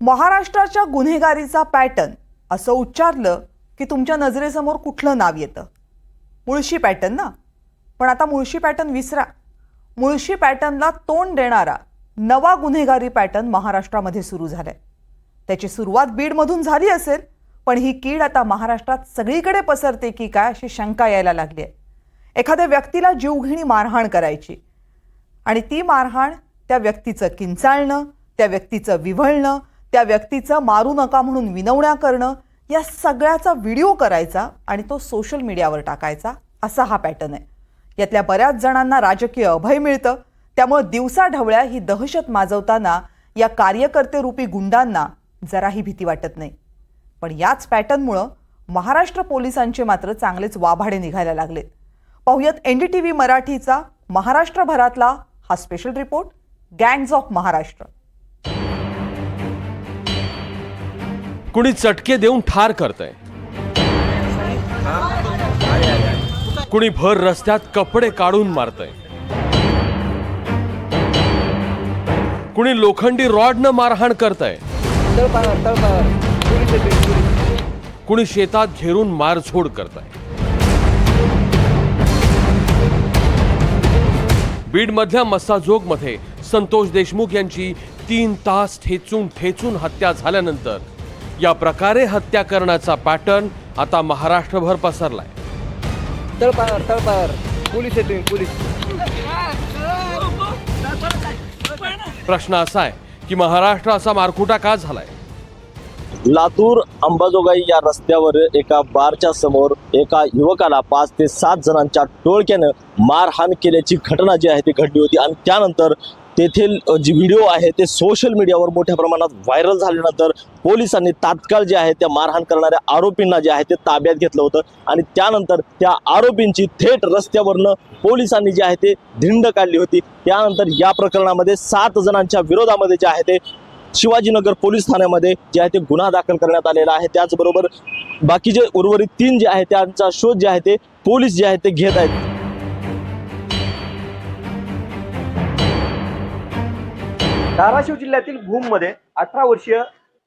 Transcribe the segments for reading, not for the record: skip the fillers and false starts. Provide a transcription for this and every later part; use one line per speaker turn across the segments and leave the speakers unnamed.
महाराष्ट्राच्या गुन्हेगारीचा पॅटर्न असं उच्चारलं की तुमच्या नजरेसमोर कुठलं नाव येतं? मुळशी पॅटर्न ना. पण आता मुळशी पॅटर्न विसरा. मुळशी पॅटर्नला तोंड देणारा नवा गुन्हेगारी पॅटर्न महाराष्ट्रामध्ये सुरू झालाय. त्याची सुरुवात बीडमधून झाली असेल, पण ही कीड आता महाराष्ट्रात सगळीकडे पसरते की काय अशी शंका यायला लागली आहे. एखाद्या व्यक्तीला जीवघेणी मारहाण करायची आणि ती मारहाण त्या व्यक्तीचं किंचाळणं, त्या व्यक्तीचं विव्हळणं, त्या व्यक्तीचं मारू नका म्हणून विनवण्या करणं, या सगळ्याचा व्हिडिओ करायचा आणि तो सोशल मीडियावर टाकायचा, असा हा पॅटर्न आहे. यातल्या बऱ्याच जणांना राजकीय अभय मिळतं. त्यामुळे दिवसाढवळ्या ही दहशत माजवताना या कार्यकर्ते रूपी गुंडांना जराही भीती वाटत नाही. पण याच पॅटर्नमुळं महाराष्ट्र पोलिसांचे मात्र चांगलेच वाभाडे निघायला लागलेत. पाहुयात NDTV मराठीचा महाराष्ट्रभरातला हा special report, gangs of Maharashtra.
कुणी चटके देऊन ठार करतंय, कुणी भर रस्त्यात कपडे काढून मारतंय, कुणी लोखंडी रॉडनं मारहाण करतंय, कुणी शेतात घेरून मारझोड करतंय. बीडमधल्या मस्साजोगमध्ये संतोष देशमुख यांची 3 तास ठेचून हत्या झाल्यानंतर या प्रकारे हत्या करण्याचा पॅटर्न आता महाराष्ट्रभर पसरलाय. प्रश्न असा आहे की महाराष्ट्र असा मारकुटा का झालाय?
लातूर अंबाजोगाई या रस्त्यावर एका बारच्या समोर एका युवकाला 5 ते 7 जणांच्या टोळक्यानं मारहाण केल्याची घटना जी आहे ती घडली होती. आणि त्यानंतर तेथील जी व्हिडिओ आहे ते सोशल मीडियावर मोठ्या प्रमाणात व्हायरल झाल्यानंतर पोलिसांनी तात्काळ जे आहे त्या मारहाण करणाऱ्या आरोपींना जे आहे ते ताब्यात घेतलं होतं. आणि त्यानंतर त्या आरोपींची थेट रस्त्यावरनं पोलिसांनी जे आहे ते धिंड काढली होती. त्यानंतर या प्रकरणामध्ये 7 जणांच्या विरोधामध्ये जे आहे ते शिवाजीनगर पोलीस ठाण्यामध्ये जे आहे ते गुन्हा दाखल करण्यात आलेला आहे. त्याचबरोबर बाकीचे उर्वरित 3 जे आहे त्यांचा शोध जे आहे ते पोलीस जे आहे ते घेत आहेत.
धाराशिव जिल्ह्यातील भूममध्ये 18 वर्षीय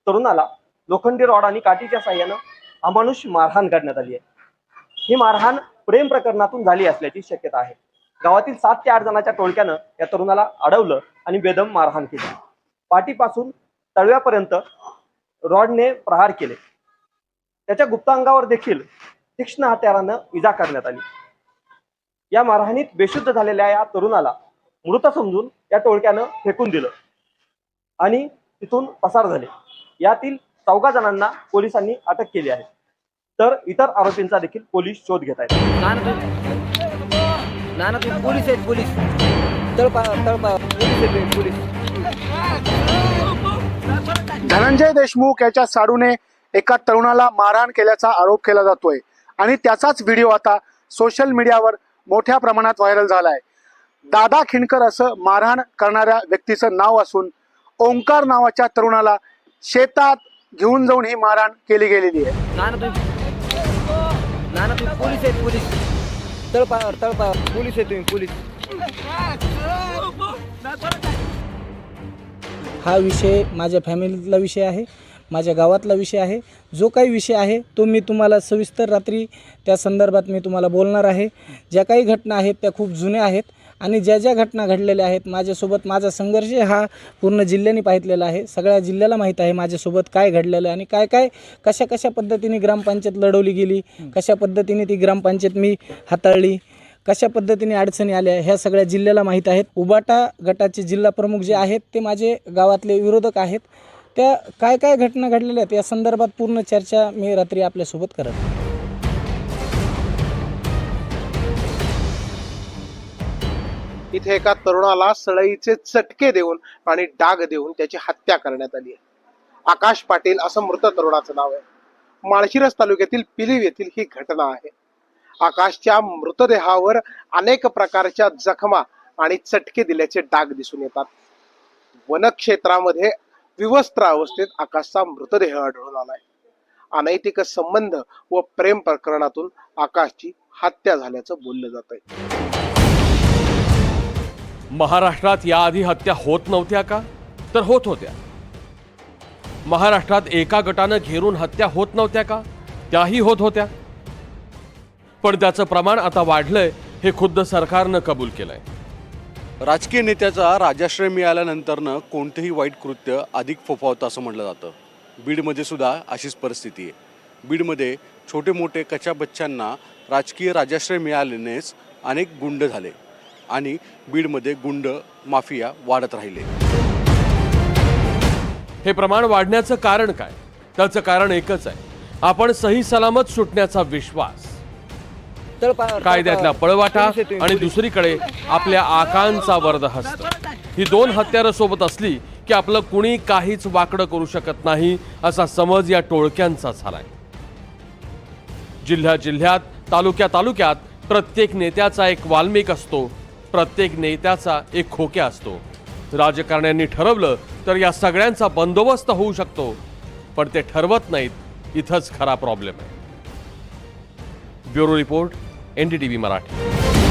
तरुणाला लोखंडी रॉड आणि काठीच्या साह्यानं अमानुष मारहाण करण्यात आली आहे. ही मारहाण प्रेम प्रकरणातून झाली असल्याची शक्यता आहे. गावातील 7 ते 8 जणांच्या टोळक्यानं या तरुणाला अडवलं आणि बेदम मारहाण केली. पाठीपासून तळव्यापर्यंत रॉडने प्रहार केले. त्याच्या गुप्तांगावर देखील तीक्ष्ण हत्यारानं इजा करण्यात आली. या मारहाणीत बेशुद्ध झालेल्या या तरुणाला मृत समजून या टोळक्यानं फेकून दिलं आणि तिथून पसार झाले. यातील 14 जणांना पोलिसांनी अटक केली आहे, तर इतर आरोपींचा देखील पोलीस शोध घेत आहेत.
धनंजय देशमुख याच्या साडूने एका तरुणाला मारहाण केल्याचा आरोप केला जातोय आणि त्याचाच व्हिडिओ आता सोशल मीडियावर मोठ्या प्रमाणात व्हायरल झाला आहे. दादा खिंडकर असं मारहाण करणाऱ्या व्यक्तीचं नाव असून ओंकार नावाच्या तरुणाला शेतात घेऊन जाऊन ही मारहाण केली गेलेली आहे.
हा विषय माझ्या फॅमिलीतला विषय आहे, माझ्या गावातला विषय आहे. जो काही विषय आहे तो मी तुम्हाला सविस्तर रात्री त्या संदर्भात मी तुम्हाला बोलणार आहे. ज्या काही घटना आहेत त्या खूप जुन्या आहेत आणि ज्या ज्या घटना घडलेल्या आहेत माझ्यासोबत, माझा संघर्ष हा पूर्ण जिल्ह्याने पाहितलेला आहे. सगळ्या जिल्ह्याला माहीत आहे माझ्यासोबत काय घडलेलं आहे आणि कशा पद्धतीने ग्रामपंचायत लढवली गेली, कशा पद्धतीने ती ग्रामपंचायत मी हाताळली, कशा पद्धतीने अडचणी आल्या, ह्या सगळ्या जिल्ह्याला माहीत आहेत. उबाटा गटाचे जिल्हा प्रमुख जे आहेत ते माझे गावातले विरोधक आहेत. त्या काय घटना घडलेल्या आहेत या संदर्भात पूर्ण चर्चा मी रात्री आपल्यासोबत करत.
इथे एका तरुणाला सळईचे चटके देऊन आणि डाग देऊन त्याची हत्या करण्यात आली आहे. आकाश पाटील असं मृत तरुणाचं नाव आहे. माळशिरस तालुक्यातील पिलीव येथील ही घटना आहे. आकाशच्या मृतदेहावर अनेक प्रकारच्या जखमा आणि चटके दिल्याचे डाग दिसून येतात. वनक्षेत्रामध्ये विवस्त्र अवस्थेत आकाशचा मृतदेह आढळून आलाय. अनैतिक संबंध व प्रेम प्रकरणातून आकाशची हत्या झाल्याचं बोललं जात आहे.
महाराष्ट्रात याआधी हत्या होत नव्हत्या का? तर होत होत्या. महाराष्ट्रात एका गटानं घेरून हत्या होत नव्हत्या का? त्याही होत होत्या. पण त्याचं प्रमाण आता वाढलंय हे खुद्द सरकारनं कबूल केलंय.
राजकीय नेत्याचा राजाश्रय मिळाल्यानंतरनं कोणतेही वाईट कृत्य अधिक फोफावतं असं म्हटलं जातं. बीडमध्ये सुद्धा अशीच परिस्थिती आहे. बीडमध्ये छोटे मोठे कच्च्या बच्चांना राजकीय राजाश्रय मिळाल्यानेच अनेक गुंड झाले आणि बीडमध्ये गुंड माफिया वाढत राहिले.
हे प्रमाण वाढण्याचं कारण काय? त्याचं कारण एकच आहे, आपण सही सलामत सुटण्याचा विश्वास. कायद्यातला पळवाटा आणि दुसरीकडे आपल्या आकांचा वर्दहस्त. ही दोन हत्यारं सोबत असली की आपलं कुणी काहीच वाकडं करू शकत नाही असा समज या टोळक्यांचा झालाय. जिल्ह्यात जिल्ह्यात, तालुक्यात तालुक्यात प्रत्येक नेत्याचा एक वाल्मिक असतो, प्रत्येक नेत्याचा एक खोक्या असतो. राजकारण्यांनी ठरवलं तर या सगळ्यांचा बंदोबस्त होऊ शकतो, पण ते ठरवत नाहीत. इथंच खरा प्रॉब्लेम आहे. Bureau report, NDTV Marathi.